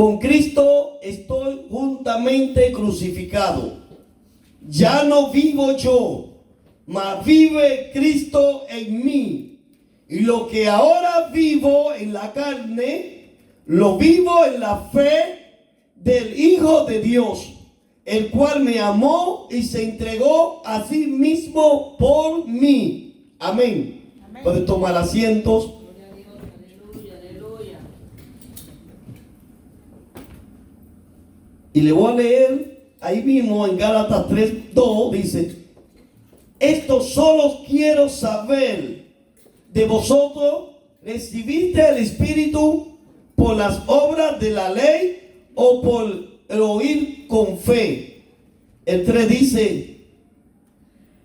Con Cristo estoy juntamente crucificado. Ya no vivo yo, mas vive Cristo en mí. Y lo que ahora vivo en la carne, lo vivo en la fe del Hijo de Dios, el cual me amó y se entregó a sí mismo por mí. Amén. Amén. Pueden tomar asientos. Aleluya, aleluya. Y le voy a leer ahí mismo en Gálatas 3:2, dice: esto solo quiero saber de vosotros, ¿recibiste el Espíritu por las obras de la ley o por el oír con fe? El 3 dice: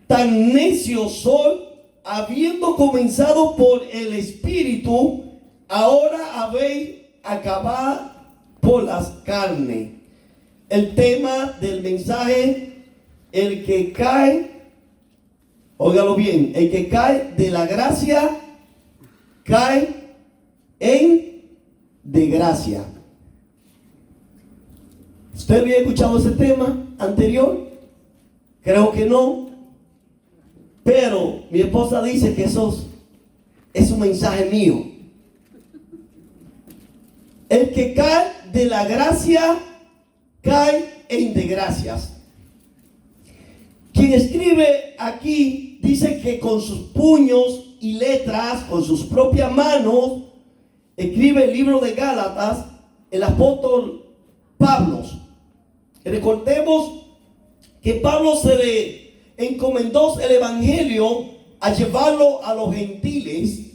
tan necios soy, habiendo comenzado por el Espíritu, ahora habéis acabado por las carnes. El tema del mensaje: el que cae, óigalo bien, el que cae de la gracia, cae en desgracia. ¿Usted había escuchado ese tema anterior? Creo que no. Pero mi esposa dice que eso es un mensaje mío. El que cae de la gracia, cae en desgracias. Quien escribe aquí dice que con sus puños y letras, con sus propias manos, escribe el libro de Gálatas el apóstol Pablo. Recordemos que Pablo se le encomendó el evangelio a llevarlo a los gentiles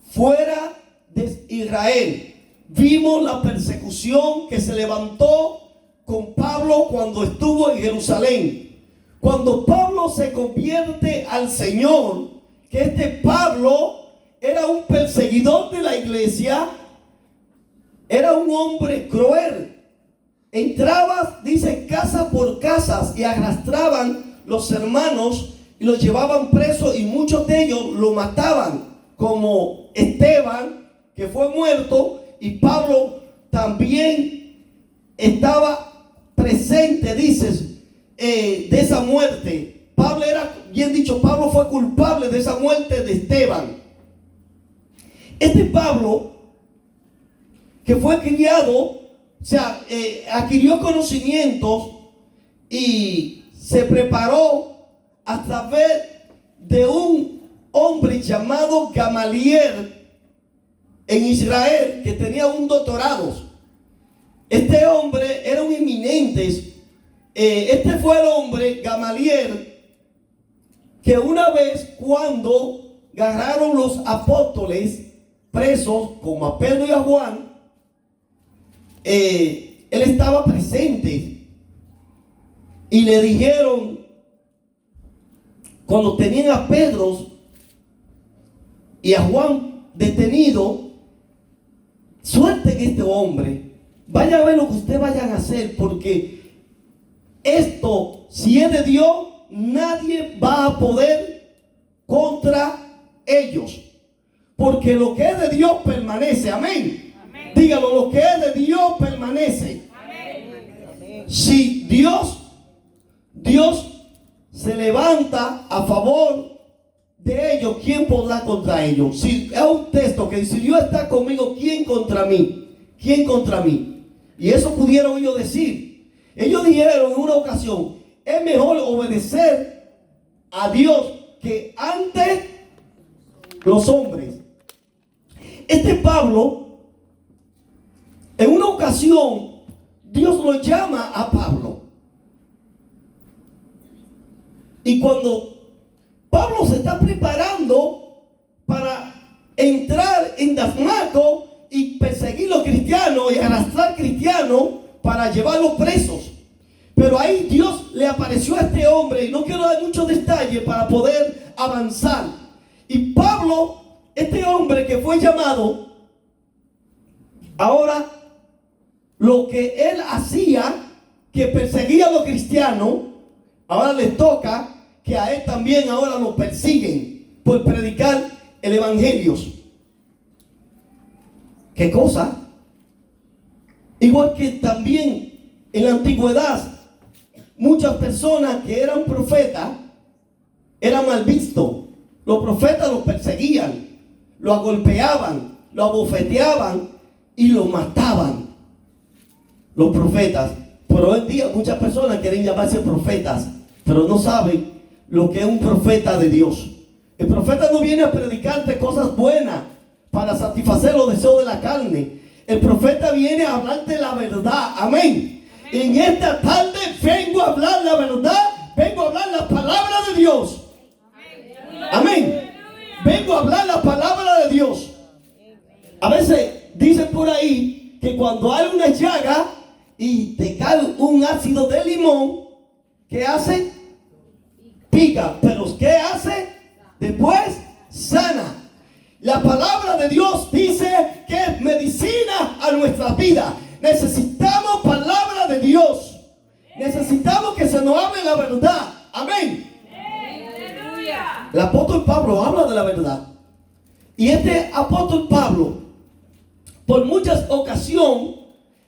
fuera de Israel. Vimos la persecución que se levantó con Pablo cuando estuvo en Jerusalén. Cuando Pablo se convierte al Señor, que este Pablo era un perseguidor de la iglesia, era un hombre cruel. Entraba, dice, casa por casa y arrastraban los hermanos y los llevaban presos, y muchos de ellos lo mataban, como Esteban, que fue muerto, y Pablo también estaba presente, dices, de esa muerte. Pablo era, bien dicho, Pablo fue culpable de esa muerte de Esteban. Este Pablo, que fue criado, o sea, adquirió conocimientos y se preparó a través de un hombre llamado Gamaliel en Israel, que tenía un doctorado. Este hombre era un eminente. Este fue el hombre, Gamaliel, que una vez cuando agarraron los apóstoles presos, como a Pedro y a Juan, él estaba presente, y le dijeron, cuando tenían a Pedro y a Juan detenido: suelten este hombre, vayan a ver lo que ustedes vayan a hacer, porque esto, si es de Dios, nadie va a poder contra ellos, porque lo que es de Dios permanece. Amén. Amén. Dígalo, lo que es de Dios permanece. Amén. Si Dios se levanta a favor de ellos, ¿quién podrá contra ellos? Si es un texto que dice: Dios está conmigo, ¿quién contra mí? ¿Quién contra mí? Y eso pudieron ellos decir. Ellos dijeron en una ocasión: es mejor obedecer a Dios que ante los hombres. Este Pablo, en una ocasión, Dios lo llama a Pablo. Y cuando Pablo se está preparando para entrar en Damasco y perseguir a los cristianos y arrastrar cristianos para llevarlos presos, pero ahí Dios le apareció a este hombre, y no quiero dar muchos detalles para poder avanzar. Y Pablo, este hombre que fue llamado, ahora lo que él hacía, que perseguía a los cristianos, ahora les toca que a él también ahora lo persiguen por predicar el evangelio. ¿Qué cosa? Igual que también en la antigüedad, muchas personas que eran profetas eran mal vistos. Los profetas los perseguían, los golpeaban, los abofeteaban y los mataban. Los profetas. Pero hoy en día muchas personas quieren llamarse profetas, pero no saben lo que es un profeta de Dios. El profeta no viene a predicarte cosas buenas para satisfacer los deseos de la carne. El profeta viene a hablarte la verdad. Amén. En esta tarde vengo a hablar la verdad, vengo a hablar la palabra de Dios. Amén. Vengo a hablar la palabra de Dios. A veces dicen por ahí que cuando hay una llaga y te cae un ácido de limón, ¿qué hace? Pica. Pero ¿qué hace? Después sana. La palabra de Dios dice que es medicina a nuestra vida. Necesitamos palabra de Dios. Necesitamos que se nos hable la verdad. Amén. El apóstol Pablo habla de la verdad. Y este apóstol Pablo, por muchas ocasiones,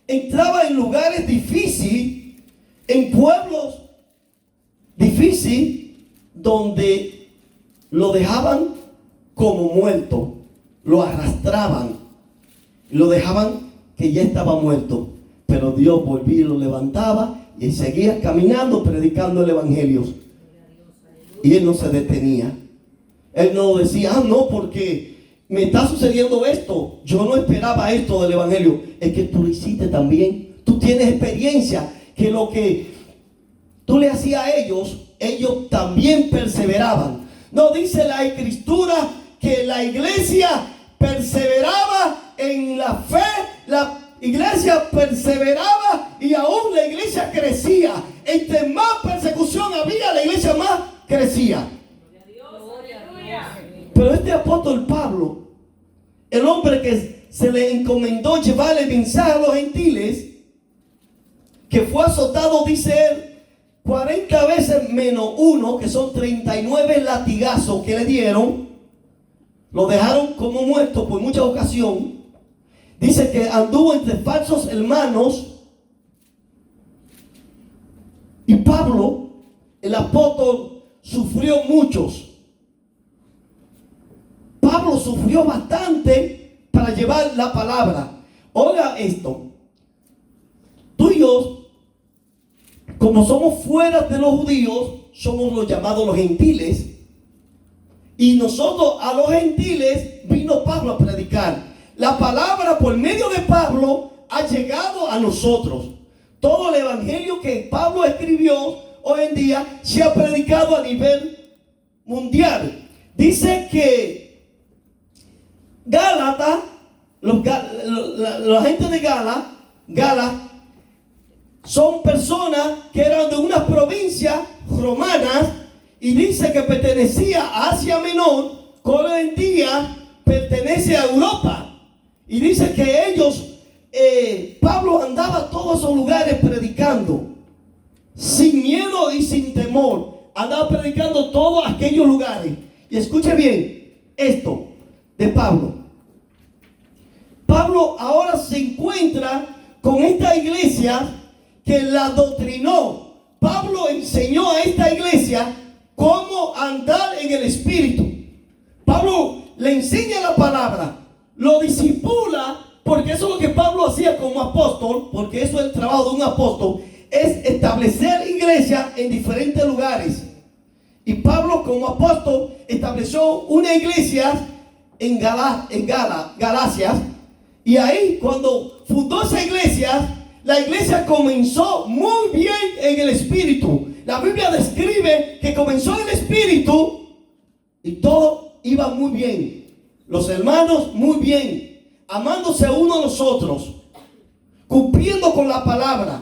entraba en lugares difíciles, en pueblos difíciles, donde lo dejaban como muerto, lo arrastraban, lo dejaban que ya estaba muerto, pero Dios volvía y lo levantaba y seguía caminando predicando el evangelio. Y él no se detenía. Él no decía, no, porque me está sucediendo esto, yo no esperaba esto del evangelio. Es que tú lo hiciste también. Tú tienes experiencia, que lo que tú le hacías a ellos, ellos también perseveraban. No dice la escritura que la iglesia perseveraba en la fe, la iglesia perseveraba y aún la iglesia crecía. Entre más persecución había, la iglesia más crecía. Pero este apóstol Pablo, el hombre que se le encomendó llevar el mensaje a los gentiles, que fue azotado, dice él, 40 veces menos uno, que son 39 latigazos que le dieron, lo dejaron como muerto por muchas ocasiones. Dice que anduvo entre falsos hermanos. Y Pablo, el apóstol, sufrió muchos. Pablo sufrió bastante para llevar la palabra. Oiga esto. Tú y yo, como somos fuera de los judíos, somos los llamados los gentiles. Y nosotros a los gentiles vino Pablo a predicar. La palabra por medio de Pablo ha llegado a nosotros. Todo el evangelio que Pablo escribió hoy en día se ha predicado a nivel mundial. Dice que Gálatas, la gente de Gálatas, son personas que eran de unas provincias romanas y dice que pertenecía a Asia Menor, que hoy en día pertenece a Europa. Y dice que ellos, Pablo andaba a todos esos lugares predicando, sin miedo y sin temor. Andaba predicando todos aquellos lugares. Y escuche bien esto de Pablo. Pablo ahora se encuentra con esta iglesia que la doctrinó. Pablo enseñó a esta iglesia cómo andar en el Espíritu. Pablo le enseña la palabra, lo discipula, porque eso es lo que Pablo hacía como apóstol, porque eso es el trabajo de un apóstol, es establecer iglesia en diferentes lugares. Y Pablo como apóstol estableció una iglesia en Galacia. Y ahí cuando fundó esa iglesia, la iglesia comenzó muy bien en el Espíritu. La Biblia describe que comenzó en el Espíritu y todo iba muy bien. Los hermanos muy bien, amándose uno a los otros, cumpliendo con la palabra,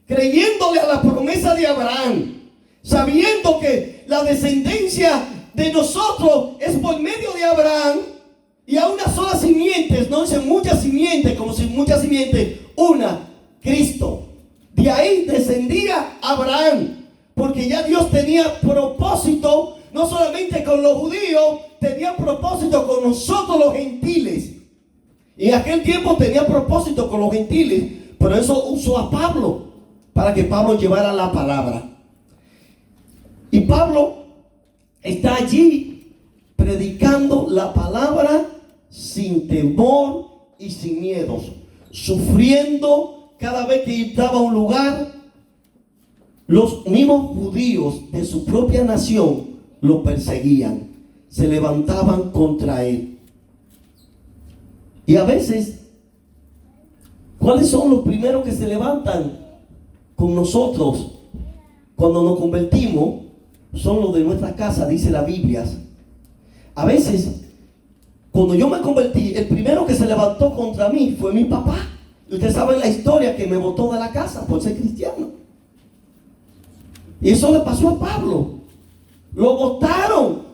creyéndole a la promesa de Abraham, sabiendo que la descendencia de nosotros es por medio de Abraham. Y a una sola simiente, no dicen muchas simientes, como si muchas simientes, una, Cristo. De ahí descendía Abraham, porque ya Dios tenía propósito, no solamente con los judíos, tenía propósito con nosotros los gentiles. Y en aquel tiempo tenía propósito con los gentiles, Pero eso usó a Pablo para que Pablo llevara la palabra. Y Pablo está allí predicando la palabra sin temor y sin miedos, sufriendo cada vez que entraba a un lugar. Los mismos judíos de su propia nación lo perseguían, se levantaban contra él. Y a veces, ¿cuáles son los primeros que se levantan con nosotros cuando nos convertimos? Son los de nuestra casa, dice la Biblia. A veces, cuando yo me convertí, el primero que se levantó contra mí fue mi papá. Y ustedes saben la historia, que me botó de la casa por ser cristiano. Y eso le pasó a Pablo. Lo botaron.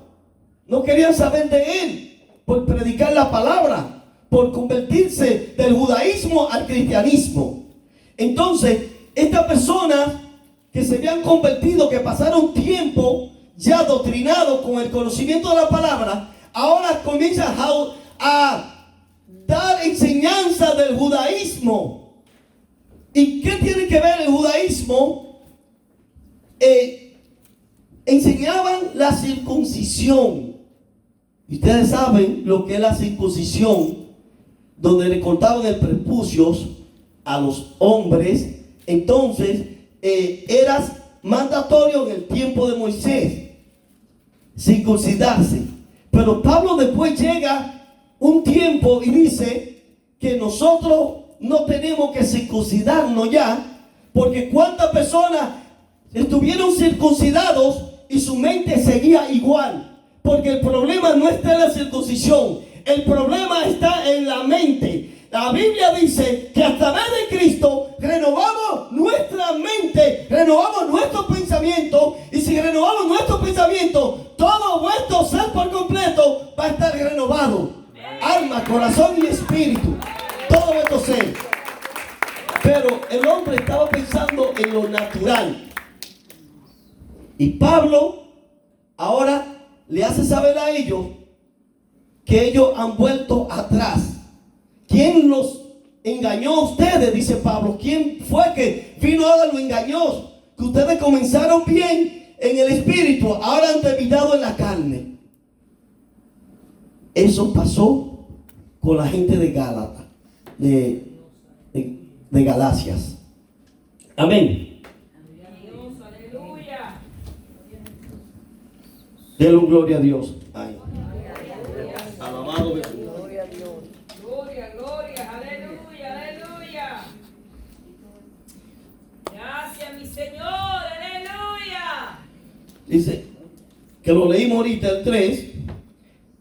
No querían saber de él por predicar la palabra, por convertirse del judaísmo al cristianismo. Entonces, estas personas que se habían convertido, que pasaron tiempo ya adoctrinados con el conocimiento de la palabra, ahora comienzan a dar enseñanza del judaísmo. ¿Y qué tiene que ver el judaísmo? Enseñaban la circuncisión. Y ustedes saben lo que es la circuncisión, donde le cortaban el prepucio a los hombres. Entonces, era mandatorio en el tiempo de Moisés circuncidarse. Pero Pablo después llega un tiempo y dice que nosotros no tenemos que circuncidarnos ya, porque cuántas personas estuvieron circuncidados y su mente seguía igual. Porque el problema no está en la circuncisión, el problema está en la mente. La Biblia dice que a través de Cristo renovamos nuestra mente, renovamos nuestro pensamiento, y si renovamos nuestro pensamiento, todo vuestro ser por completo va a estar renovado. Alma, corazón y espíritu, todo vuestro ser. Pero el hombre estaba pensando en lo natural. Y Pablo ahora le hace saber a ellos que ellos han vuelto atrás. ¿Quién los engañó a ustedes? Dice Pablo. ¿Quién fue que vino ahora lo engañó? Que ustedes comenzaron bien en el espíritu, ahora han terminado en la carne. Eso pasó con la gente de Gálatas, de Galacias. Amén. Denle gloria a Dios. Ay. Alabado Jesús. Gloria a Dios. Gloria, gloria, aleluya, aleluya. Gracias, mi Señor, aleluya. Dice, que lo leímos ahorita el 3.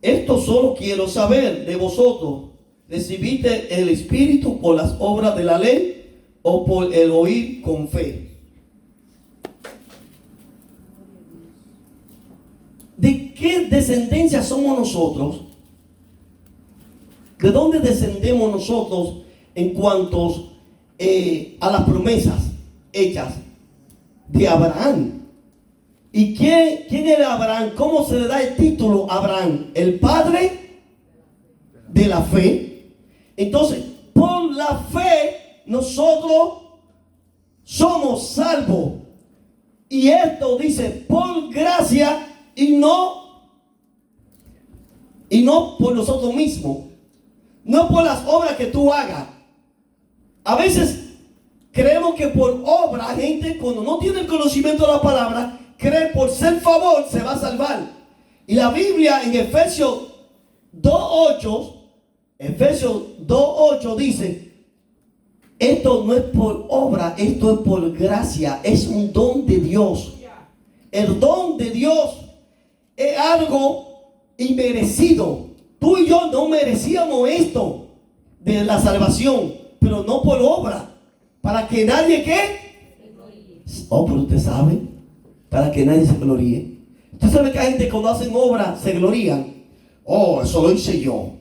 Esto solo quiero saber de vosotros. ¿Recibiste el Espíritu por las obras de la ley o por el oír con fe? ¿De qué descendencia somos nosotros? ¿De dónde descendemos nosotros en cuanto a las promesas hechas? De Abraham. ¿Y quién era Abraham? ¿Cómo se le da el título a Abraham? El padre de la fe. Entonces, por la fe nosotros somos salvos. Y esto dice por gracia y no por nosotros mismos. No por las obras que tú hagas. A veces creemos que por obra, gente cuando no tiene el conocimiento de la palabra, cree por ser favor se va a salvar. Y la Biblia en Efesios 2:8 dice, esto no es por obra, esto es por gracia, es un don de Dios. El don de Dios es algo inmerecido. Tú y yo no merecíamos esto de la salvación, pero no por obra, para que nadie oh, pero usted sabe, para que nadie se gloríe. Usted sabe que hay gente cuando hacen obra se glorían. Oh, eso lo hice yo.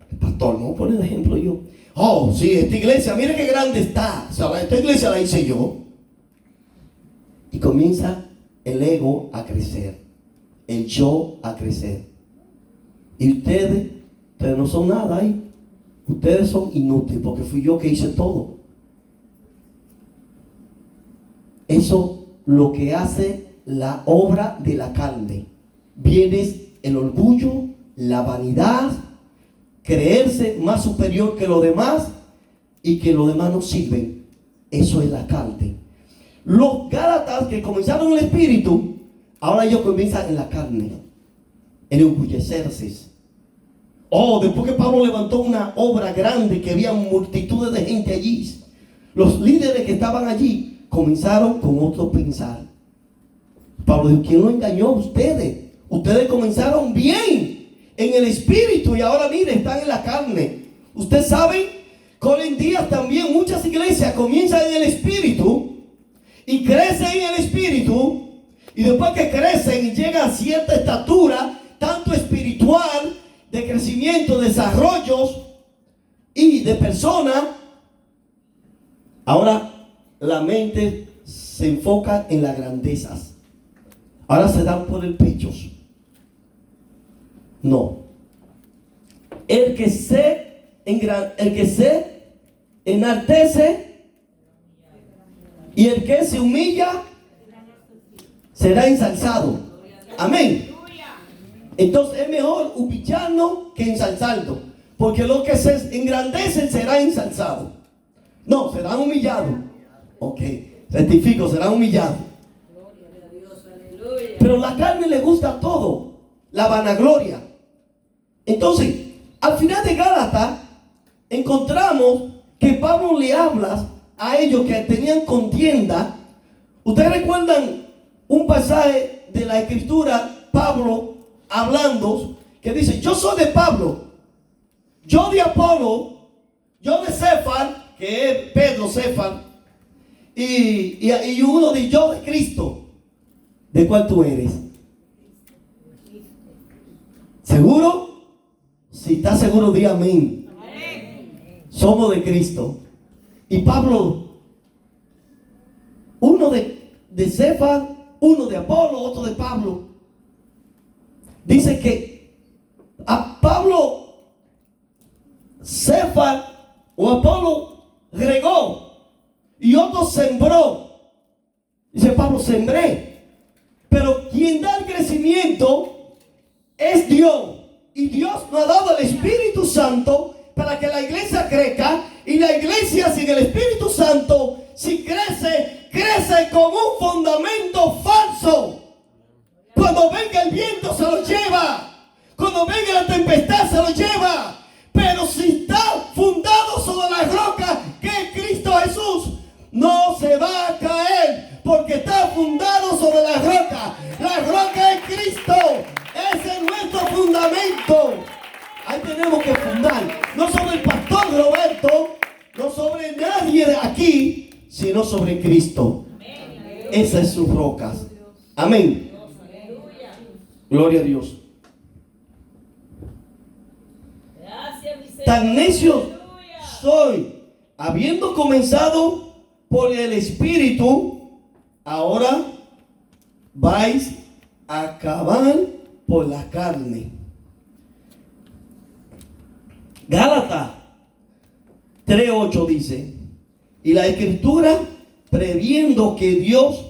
El pastor, no pone de ejemplo yo. Oh, sí, esta iglesia, mire qué grande está. O sea, esta iglesia la hice yo. Y comienza el ego a crecer, el yo a crecer. Y ustedes no son nada ahí. Ustedes son inútiles porque fui yo que hice todo. Eso lo que hace la obra de la carne. Viene el orgullo, la vanidad, creerse más superior que los demás y que los demás no sirven. Eso es la carne. Los Gálatas que comenzaron en el espíritu, ahora ellos comienzan en la carne, en orgullecerse. Oh, después que Pablo levantó una obra grande, que había multitudes de gente allí, los líderes que estaban allí comenzaron con otro pensar. Pablo dijo: ¿quién lo engañó a ustedes? Ustedes comenzaron bien en el espíritu y ahora mire, están en la carne. Ustedes saben que hoy en día también muchas iglesias comienzan en el espíritu y crecen en el espíritu, y después que crecen y llegan a cierta estatura, tanto espiritual, de crecimiento, desarrollos y de persona, ahora la mente se enfoca en las grandezas. Ahora se dan por el pecho. No. El que se enaltece y el que se humilla será ensalzado. Amén. Entonces es mejor humillarnos que ensalzarnos, porque los que se engrandecen serán ensalzados. No, serán humillados. Ok, rectifico, serán humillados. Pero la carne le gusta todo, la vanagloria. Entonces, al final de Gálatas, encontramos que Pablo le habla a ellos que tenían contienda. Ustedes recuerdan un pasaje de la escritura, Pablo hablando, que dice: yo soy de Pablo, yo de Apolo, yo de Cefas, que es Pedro, Cefas, y uno de yo de Cristo. ¿De cuál tú eres? ¿Seguro? Si estás seguro, di amén. Somos de Cristo. Y Pablo, uno de Cefas, uno de Apolo, otro de Pablo. Dice que a Pablo, Cefas o Apolo regó y otro sembró. Dice Pablo: sembré. Pero quien da el crecimiento es Dios. Y Dios nos ha dado el Espíritu Santo para que la iglesia crezca. Y la iglesia sin el Espíritu Santo, si crece, crece con un fundamento falso. Cuando venga el viento se lo lleva. Cuando venga la tempestad se lo lleva. Pero si está fundado sobre la roca que es Cristo Jesús, no se va a caer, porque está fundado sobre la roca. La roca es Cristo. Ese es nuestro fundamento. Ahí tenemos que fundar, no sobre el pastor Roberto, no sobre nadie de aquí, sino sobre Cristo. Esa es su roca. Amén. Gloria a Dios. Tan necio soy, habiendo comenzado por el Espíritu, ahora vais a acabar por la carne. Gálatas 3:8 dice: y la Escritura, previendo que Dios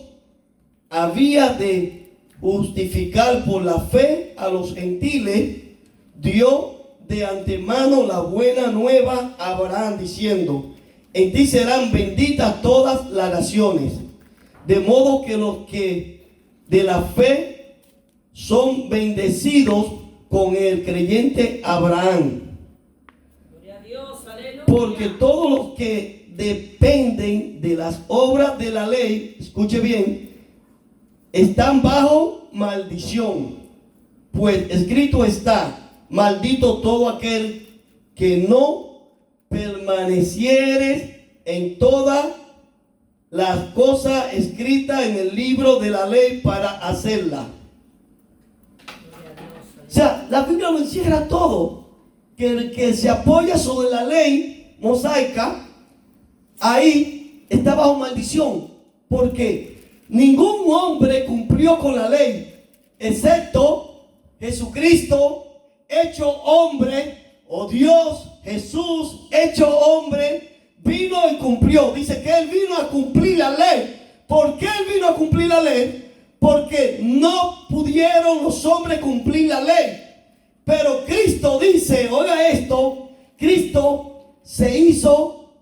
había de justificar por la fe a los gentiles, dio de antemano la buena nueva a Abraham, diciendo: en ti serán benditas todas las naciones. De modo que los que de la fe son bendecidos con el creyente Abraham. Gloria a Dios, aleluya. Porque todos los que dependen de las obras de la ley, escuche bien, están bajo maldición. Pues escrito está: maldito todo aquel que no permaneciere en todas las cosas escritas en el libro de la ley para hacerla. O sea, la Biblia lo encierra todo. Que el que se apoya sobre la ley mosaica, ahí está bajo maldición. Porque ningún hombre cumplió con la ley, excepto Jesucristo hecho hombre, o Dios, Jesús hecho hombre, vino y cumplió. Dice que Él vino a cumplir la ley ¿Por qué Él vino a cumplir la ley? Porque no pudieron los hombres cumplir la ley. Pero Cristo dice, oiga esto, Cristo se hizo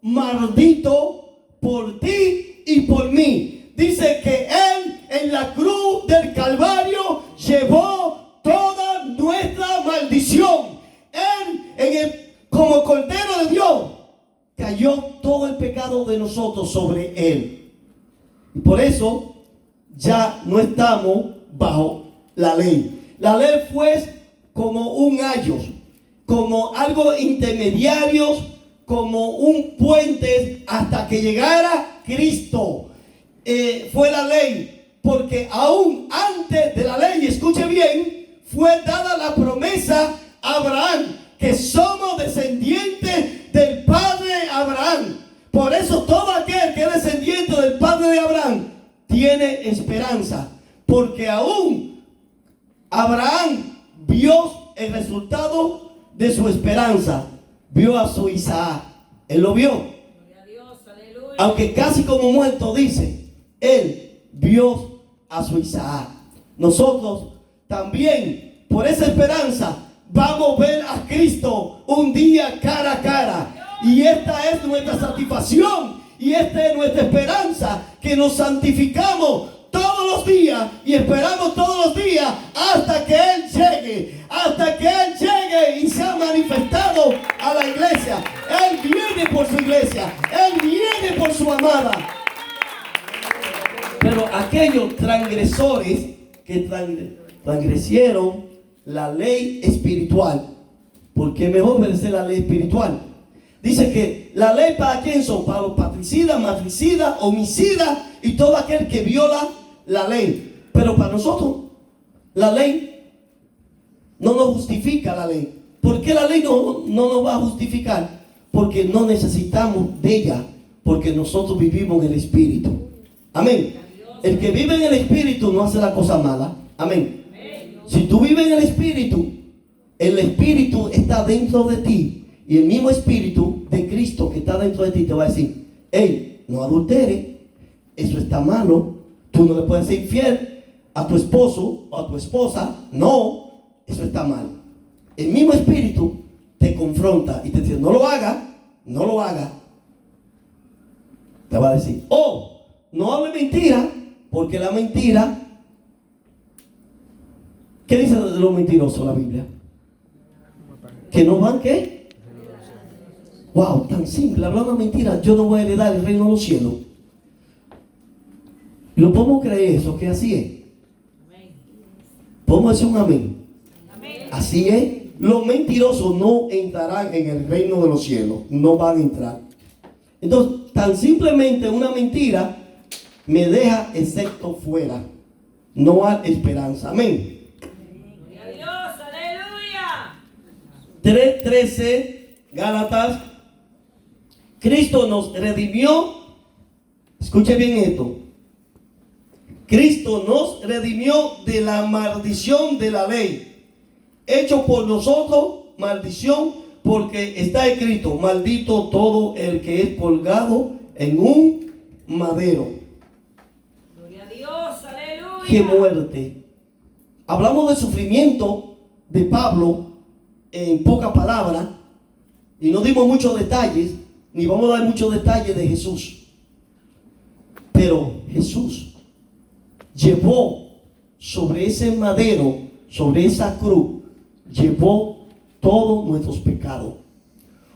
maldito por ti y por mí. Dice que Él en la cruz del Calvario llevó toda nuestra maldición. Él como Cordero de Dios cayó todo el pecado de nosotros sobre Él. Y por eso ya no estamos bajo la ley. La ley fue como un ayo, como algo intermediario, como un puente hasta que llegara Cristo. Fue la ley, porque aún antes de la ley, escuche bien, fue dada la promesa a Abraham, que somos descendientes del padre Abraham. Por eso todo aquel que es descendiente del padre de Abraham tiene esperanza, porque aún Abraham vio el resultado de su esperanza, vio a su Isaac, él lo vio. Gloria a Dios, aleluya. Aunque casi como muerto, dice, él vio a su Isaac. Nosotros también, por esa esperanza, vamos a ver a Cristo un día cara a cara. Y esta es nuestra satisfacción, y esta es nuestra esperanza, que nos santificamos todos los días y esperamos todos los días hasta que Él llegue, hasta que Él llegue y se ha manifestado a la iglesia. Él viene por su iglesia, Él viene por su amada. Pero aquellos transgresores que transgresieron la ley espiritual, porque es mejor obedecer la ley espiritual. Dice que la ley para quién son, para los patricidas, matricidas, homicidas y todo aquel que viola la ley. Pero para nosotros la ley no nos justifica la ley. ¿Por qué la ley no nos va a justificar? Porque no necesitamos de ella, porque nosotros vivimos en el Espíritu. Amén. El que vive en el Espíritu no hace la cosa mala. Amén. Si tú vives en el Espíritu está dentro de ti. Y el mismo Espíritu de Cristo que está dentro de ti te va a decir, hey, no adulteres, eso está malo. Tú no le puedes ser infiel a tu esposo o a tu esposa. No, eso está mal. El mismo Espíritu te confronta y te dice, no lo haga, no lo haga. Te va a decir, oh, no hable mentira, porque la mentira, ¿qué dice de los mentirosos la Biblia? Que no van, ¿qué? Wow, tan simple, hablar una mentira, yo no voy a heredar el reino de los cielos. ¿Lo podemos creer eso? Que así es. ¿Podemos decir un amén? Así es. Los mentirosos no entrarán en el reino de los cielos, no van a entrar. Entonces, tan simplemente una mentira me deja excepto fuera. No hay esperanza. Amén. Gloria a Dios, aleluya. 3:13, Gálatas. Cristo nos redimió. Escuche bien esto. Cristo nos redimió de la maldición de la ley, hecho por nosotros maldición, porque está escrito, maldito todo el que es colgado en un madero. Gloria a Dios, aleluya. ¡Qué muerte! Hablamos del sufrimiento de Pablo en pocas palabras y no dimos muchos detalles, ni vamos a dar muchos detalles de Jesús. Pero Jesús llevó sobre ese madero, sobre esa cruz, llevó todos nuestros pecados.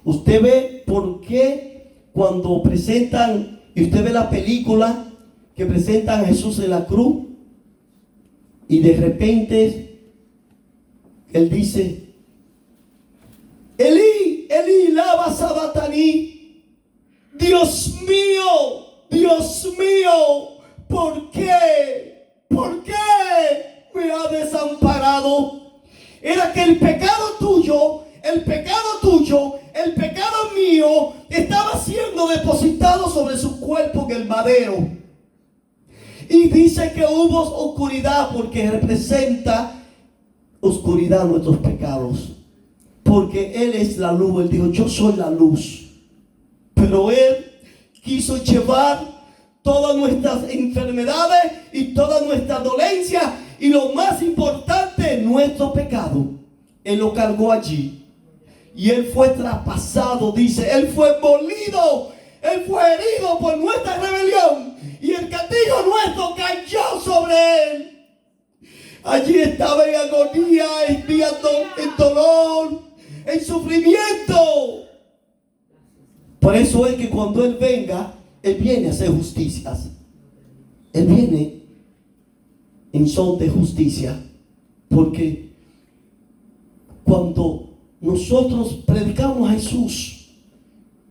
Usted ve por qué cuando presentan, y usted ve la película que presentan a Jesús en la cruz, y de repente Él dice, Elí, Elí, lama sabachthani. Dios mío, ¿por qué? ¿Por qué me ha desamparado? Era que el pecado tuyo, el pecado mío, estaba siendo depositado sobre su cuerpo en el madero. Y dice que hubo oscuridad porque representa oscuridad nuestros pecados. Porque Él es la luz. Él dijo, yo soy la luz. Pero Él quiso llevar todas nuestras enfermedades y todas nuestras dolencias y lo más importante, nuestro pecado. Él lo cargó allí. Y Él fue traspasado, dice, Él fue molido, Él fue herido por nuestra rebelión. Y el castigo nuestro cayó sobre Él. Allí estaba en agonía, expiando en dolor, en sufrimiento. Por eso es que cuando Él venga, Él viene a hacer justicias. Él viene en son de justicia. Porque cuando nosotros predicamos a Jesús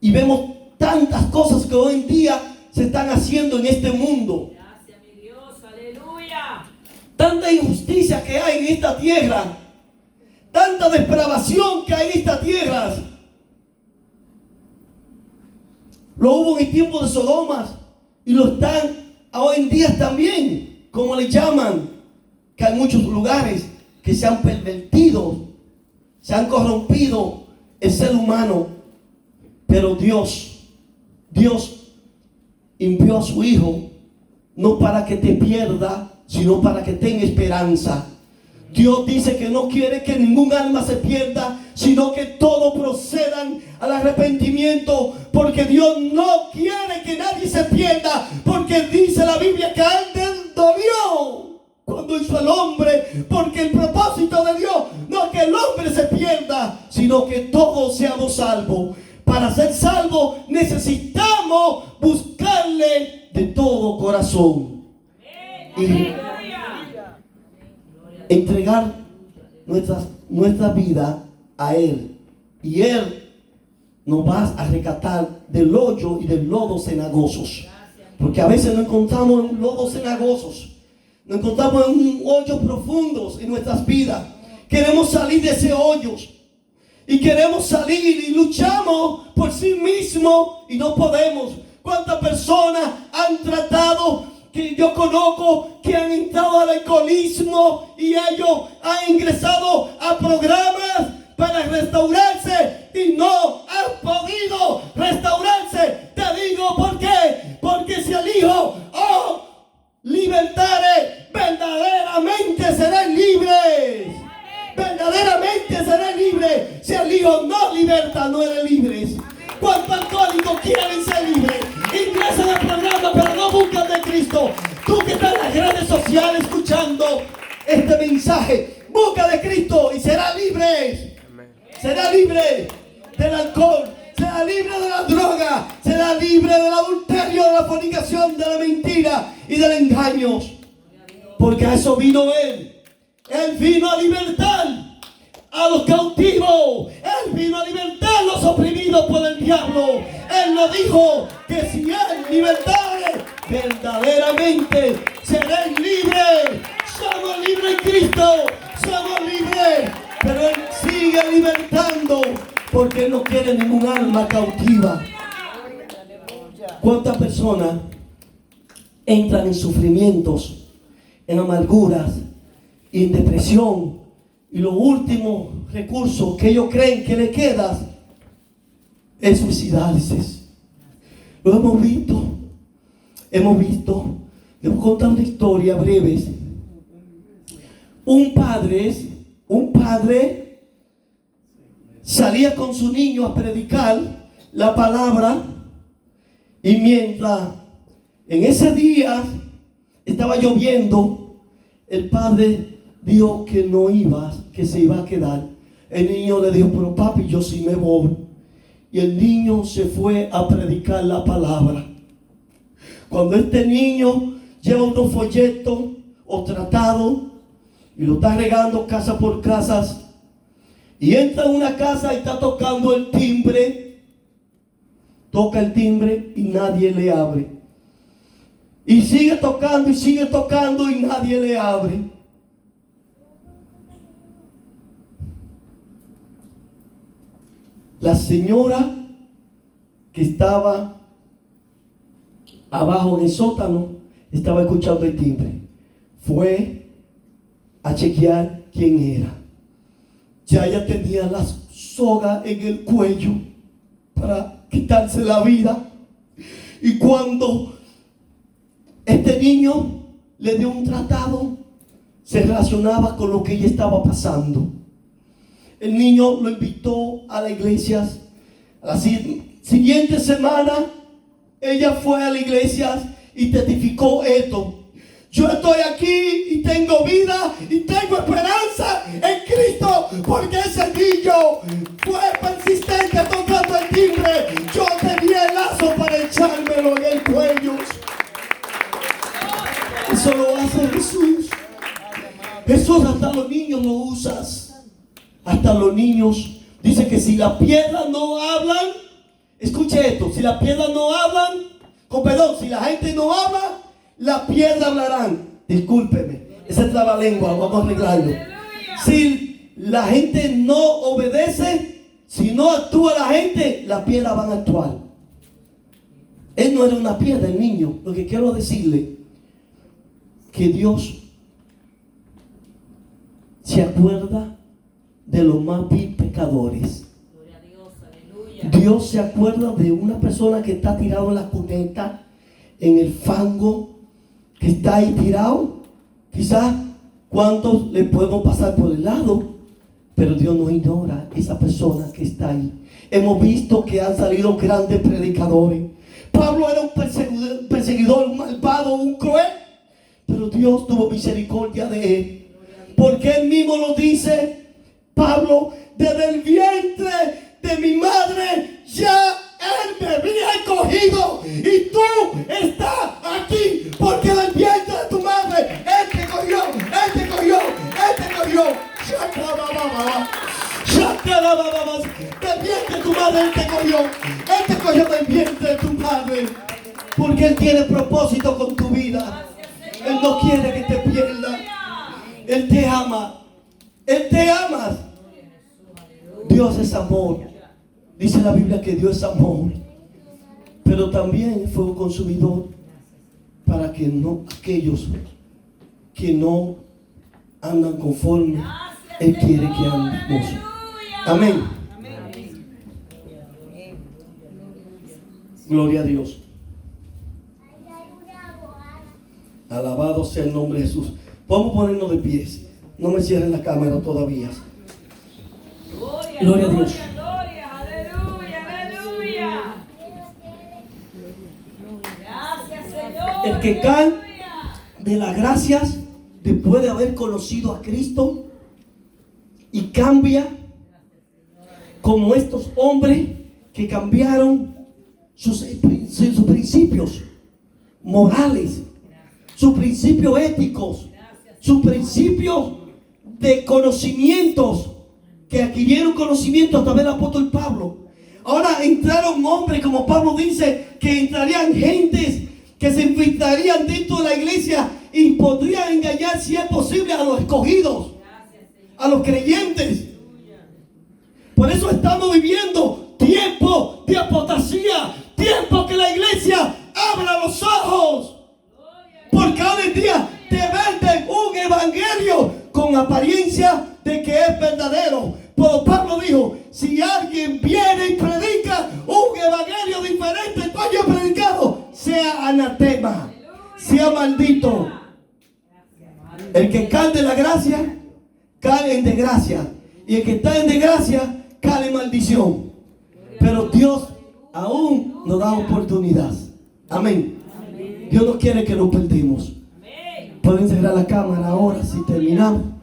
y vemos tantas cosas que hoy en día se están haciendo en este mundo, Gracias, mi Dios, aleluya. tanta injusticia que hay en esta tierra, tanta depravación que hay en esta tierra. Lo hubo en el tiempo de Sodoma y lo están hoy en día también, como le llaman, que hay muchos lugares que se han pervertido, se han corrompido el ser humano. Pero Dios envió a su Hijo no para que te pierda, sino para que tenga esperanza. Dios dice que no quiere que ningún alma se pierda, sino que todos procedan al arrepentimiento, porque Dios no quiere que nadie se pierda, porque dice la Biblia que a Él dolió cuando hizo al hombre, porque el propósito de Dios no es que el hombre se pierda, sino que todos seamos salvos. Para ser salvos necesitamos buscarle de todo corazón y entregar nuestra vida a Él, y Él nos va a rescatar del hoyo y del lodo cenagosos. Porque a veces nos encontramos en lodos cenagosos, nos encontramos en hoyos profundos en nuestras vidas. Queremos salir de ese hoyo y queremos salir y luchamos por sí mismos y no podemos. ¿Cuántas personas han tratado, que yo conozco, que han entrado al alcoholismo y ellos han ingresado a programas para restaurarse y no han podido restaurarse? Te digo por qué. Porque si el Hijo libertare, verdaderamente serán libres. Verdaderamente serán libres. Si el Hijo no liberta, no eres libre. ¿Cuántos alcohólicos quieren ser libres? Ingresan al programa, pero no buscan de Cristo. Tú que estás en las redes sociales escuchando este mensaje, busca de Cristo y será libre. Será libre del alcohol, será libre de la droga, será libre del adulterio, de la fornicación, de la mentira y del engaño. Porque a eso vino Él. Él vino a libertar a los cautivos. Él vino a libertar a los oprimidos por el diablo. Él nos dijo que si Él libertare, verdaderamente serán libres. Somos libres en Cristo. Somos libres. Pero Él sigue libertando, porque Él no quiere ningún alma cautiva. ¿Cuántas personas entran en sufrimientos, en amarguras y en depresión? Y los últimos recursos que ellos creen que les queda es suicidarse. Lo hemos visto. Les voy a contar una historia breve. Un padre salía con su niño a predicar la palabra, y mientras en ese día estaba lloviendo, el padre dijo que no iba, que se iba a quedar. El niño le dijo: pero papi, yo sí me voy. Y el niño se fue a predicar la palabra. Cuando este niño lleva unos folletos o tratados y lo está regando casa por casa, y entra a una casa y está tocando el timbre, toca el timbre y nadie le abre, y sigue tocando y nadie le abre. La señora que estaba abajo en el sótano estaba escuchando el timbre. Fue a chequear quién era. Ya ella tenía la soga en el cuello para quitarse la vida. Y cuando Ese niño le dio un tratado, se relacionaba con lo que ella estaba pasando. El niño lo invitó a la iglesia. A la siguiente semana, ella fue a la iglesia y testificó esto: yo estoy aquí y tengo vida y tengo esperanza en Cristo, porque ese niño fue persistente tocando el timbre. Yo tenía el lazo para echármelo en el cuello. Eso lo hace Jesús. Jesús hasta los niños lo usas. Hasta los niños. Dice que si las piedras no hablan, escuche esto, si las piedras no hablan, con perdón, si la gente no habla, las piedras hablarán. Discúlpeme, ese es trabalengua, vamos a arreglarlo. Si la gente no obedece, si no actúa la gente, las piedras van a actuar. Él no era una piedra, el niño. Lo que quiero decirle, que Dios se acuerda de los más vil pecadores. Dios se acuerda de una persona que está tirado en la cuneta, en el fango, que está ahí tirado. Quizás cuántos le podemos pasar por el lado, pero Dios no ignora esa persona que está ahí. Hemos visto que han salido grandes predicadores. Pablo era un perseguidor, un malvado, un cruel, pero Dios tuvo misericordia de él, porque él mismo lo dice. Pablo, desde el vientre de mi madre ya él me había escogido, y tú estás aquí porque del vientre de tu madre él te cogió, él te cogió, él te cogió. Del vientre de tu madre él te cogió del vientre de tu madre, porque él tiene propósito con tu vida. Él no quiere que te pierdas. Él te ama. Él te ama. Dios es amor. Dice la Biblia que Dios es amor, pero también es fuego consumidor, para que no aquellos que no andan conforme Él quiere que andemos. Amén. Gloria a Dios. Alabado sea el nombre de Jesús. Vamos a ponernos de pies. No me cierren la cámara todavía. Gloria a Dios. El que cae de las gracias después de haber conocido a Cristo y cambia, como estos hombres que cambiaron sus principios morales, sus principios éticos, sus principios de conocimientos, que adquirieron conocimiento a través del apóstol Pablo. Ahora entraron hombres, como Pablo dice, que entrarían gentes que se infiltrarían dentro de la iglesia y podrían engañar, si es posible, a los escogidos, a los creyentes. Por eso estamos viviendo tiempo de apostasía, tiempo que la iglesia abra los ojos, porque hoy en día te venden un evangelio con apariencia de que es verdadero. Pero Pablo dijo: si alguien viene y predica un evangelio diferente al cual yo he predicado, sea anatema, sea maldito. El que cae de la gracia, cae en desgracia, y el que está en desgracia, cae en maldición. Pero Dios aún nos da oportunidad. Amén. Dios no quiere que nos perdamos. Pueden cerrar la cámara ahora si terminamos.